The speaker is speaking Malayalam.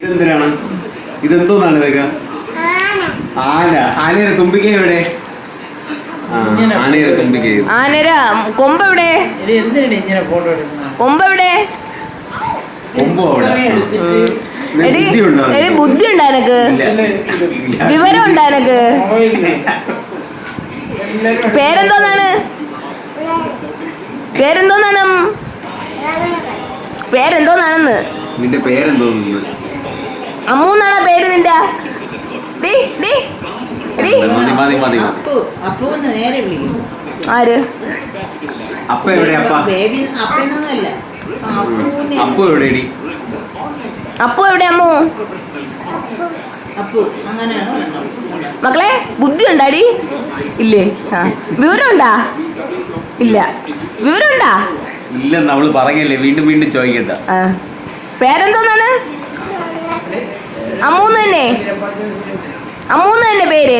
ഇതെന്തിനാണ്? ഇതെന്തോന്നാണ് ഇതൊക്കെ? ആന. ആനയുടെ തുമ്പിക്കൈ എവിടെ? ആനയുടെ തുമ്പിക്കൈ. ആനര കൊമ്പ് എവിടെ? കൊമ്പ് എവിടെ? കൊമ്പ് അവിടെ. ബുദ്ധി ഉണ്ടോ എനക്ക്? വിവരം ഉണ്ടോ എനക്ക്? പേരെന്തോന്നാണ്? പേരെന്തോന്നാണ്? പേരെന്തോന്നാണെന്ന്? നിന്റെ പേരെന്തോന്നു? അമ്മൂന്നാണോ പേര് നിന്റെ? ആര്? അപ്പ എവിടെ? അപ്പു എവിടെടി? അപ്പു എവിടെ? അമ്മു മക്കളെ ബുദ്ധി ഉണ്ടാടി? ഇല്ലേ? വിവരം ഉണ്ടാ? ഇല്ല. വിവരം ഉണ്ടാ? ഇല്ലെന്ന് അവള് പറയല്ലേ, വീണ്ടും വീണ്ടും ചോദിക്കണ്ട. പേരെന്തോന്നാണ്? അമ്മൂന്ന് തന്നെ. അമ്മൂന്ന് തന്നെ പേര്.